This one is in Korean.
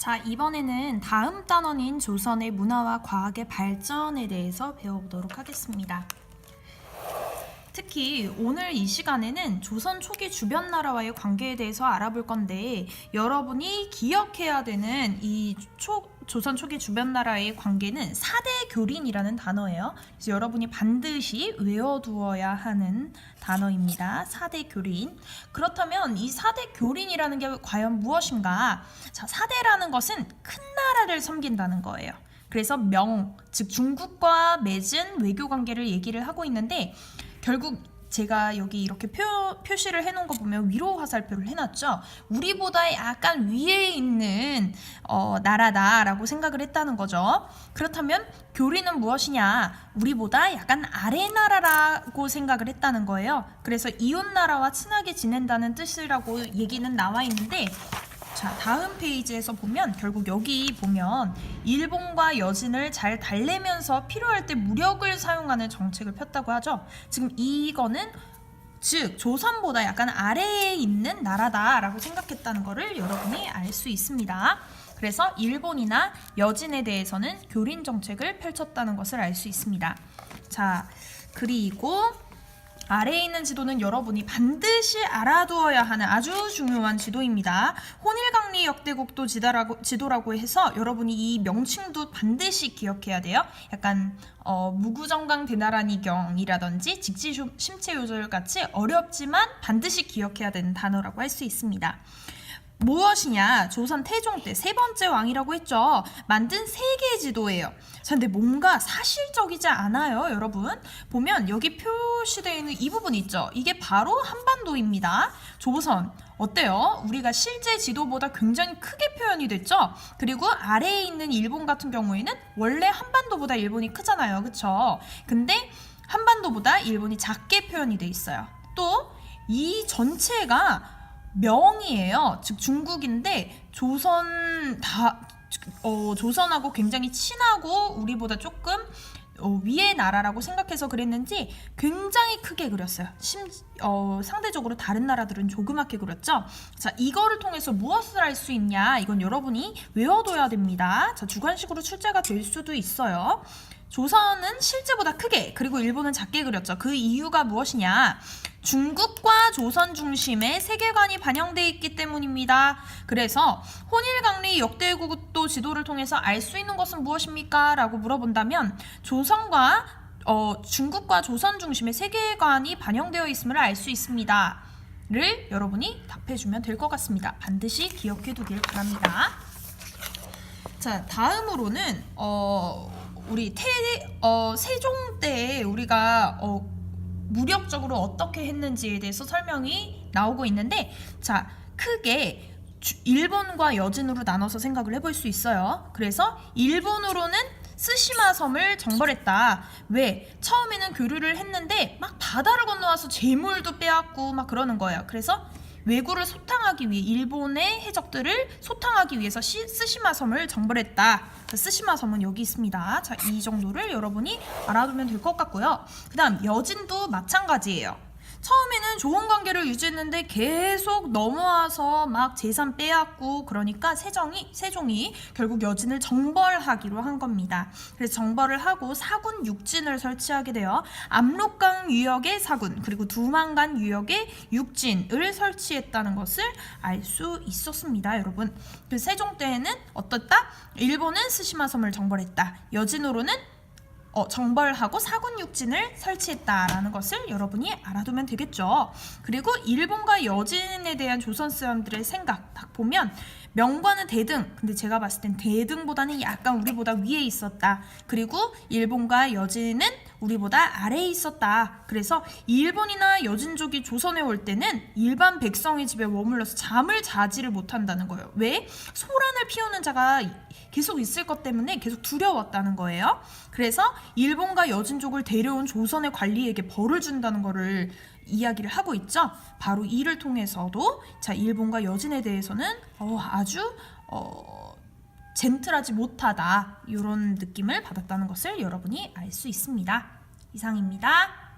자, 이번에는 다음 단원인 조선의 문화와 과학의 발전에 대해서 배워보도록 하겠습니다. 특히 오늘 이 시간에는 조선 초기 주변 나라와의 관계에 대해서 알아볼 건데, 여러분이 기억해야 되는 이 조선 초기 주변 나라의 관계는 사대교린이라는 단어예요. 그래서 여러분이 반드시 외워두어야 하는 단어입니다. 사대교린. 그렇다면 이 사대교린이라는 게 과연 무엇인가? 자, 사대라는 것은 큰 나라를 섬긴다는 거예요. 그래서 즉 중국과 맺은 외교 관계를 얘기를 하고 있는데, 결국 제가 여기 이렇게 표시를 해놓은 거 보면 위로 화살표를 해놨죠. 우리보다 약간 위에 있는 나라다라고 생각을 했다는 거죠. 그렇다면 교린은 무엇이냐? 우리보다 약간 아래 나라라고 생각을 했다는 거예요. 그래서 이웃 나라와 친하게 지낸다는 뜻이라고 얘기는 나와 있는데, 자, 다음 페이지에서 보면 결국 여기 보면 일본과 여진을 잘 달래면서 필요할 때 무력을 사용하는 정책을 폈다고 하죠. 지금 이거는 즉 조선보다 약간 아래에 있는 나라다라고 생각했다는 것을 여러분이 알 수 있습니다. 그래서 일본이나 여진에 대해서는 교린 정책을 펼쳤다는 것을 알 수 있습니다. 자, 그리고 아래에 있는 지도는 여러분이 반드시 알아두어야 하는 아주 중요한 지도입니다. 혼일강리 역대국도 지도라고 해서 여러분이 이 명칭도 반드시 기억해야 돼요. 약간 무구정강 대나라니경이라든지 직지심체요절 같이 어렵지만 반드시 기억해야 되는 단어라고 할 수 있습니다. 무엇이냐? 조선 태종 때 세 번째 왕이라고 했죠. 만든 세계 지도예요. 자, 근데 뭔가 사실적이지 않아요, 여러분. 보면 여기 표시되어 있는 이 부분 있죠. 이게 바로 한반도입니다. 조선 어때요? 우리가 실제 지도보다 굉장히 크게 표현이 됐죠. 그리고 아래에 있는 일본 같은 경우에는 원래 한반도보다 일본이 크잖아요, 그쵸? 근데 한반도보다 일본이 작게 표현이 돼 있어요. 또 이 전체가 명이에요. 즉 중국인데 조선하고 굉장히 친하고 우리보다 조금 위의 나라라고 생각해서 그랬는지 굉장히 크게 그렸어요. 상대적으로 다른 나라들은 조그맣게 그렸죠. 자, 이거를 통해서 무엇을 알 수 있냐? 이건 여러분이 외워둬야 됩니다. 자, 주관식으로 출제가 될 수도 있어요. 조선은 실제보다 크게, 그리고 일본은 작게 그렸죠. 그 이유가 무엇이냐? 중국과 조선 중심의 세계관이 반영되어 있기 때문입니다. 그래서 혼일강리 역대국도 지도를 통해서 알 수 있는 것은 무엇입니까? 라고 물어본다면 중국과 조선 중심의 세계관이 반영되어 있음을 알 수 있습니다. 를 여러분이 답해주면 될 것 같습니다. 반드시 기억해 두길 바랍니다. 자, 다음으로는 우리 세종 때 우리가 무력적으로 어떻게 했는지에 대해서 설명이 나오고 있는데, 자, 크게 일본과 여진으로 나눠서 생각을 해볼 수 있어요. 그래서 일본으로는 스시마 섬을 정벌했다. 왜? 처음에는 교류를 했는데 막 바다를 건너와서 재물도 빼앗고 막 그러는 거예요. 그래서 왜구를 소탕하기 위해, 일본의 해적들을 소탕하기 위해서 스시마 섬을 정벌했다. 스시마 섬은 여기 있습니다. 자, 이 정도를 여러분이 알아두면 될 것 같고요. 그 다음 여진도 마찬가지예요. 처음에는 좋은 관계를 유지했는데 계속 넘어와서 막 재산 빼앗고, 그러니까 세종이 결국 여진을 정벌하기로 한 겁니다. 그래서 정벌을 하고 사군 6진을 설치하게 돼요. 압록강 유역에 사군, 그리고 두만강 유역에 6진을 설치했다는 것을 알 수 있었습니다, 여러분. 그래서 세종 때에는 어떻다? 일본은 스시마 섬을 정벌했다. 여진으로는 정벌하고 사군 6진을 설치했다라는 것을 여러분이 알아두면 되겠죠. 그리고 일본과 여진에 대한 조선 사람들의 생각 딱 보면 명관은 대등, 근데 제가 봤을 땐 대등보다는 약간 우리보다 위에 있었다. 그리고 일본과 여진은 우리보다 아래에 있었다. 그래서 일본이나 여진족이 조선에 올 때는 일반 백성의 집에 머물러서 잠을 자지를 못한다는 거예요. 왜? 소란을 피우는 자가 계속 있을 것 때문에 계속 두려웠다는 거예요. 그래서 일본과 여진족을 데려온 조선의 관리에게 벌을 준다는 거를 이야기를 하고 있죠. 바로 이를 통해서도 자, 일본과 여진에 대해서는 아주 젠틀하지 못하다, 이런 느낌을 받았다는 것을 여러분이 알 수 있습니다. 이상입니다.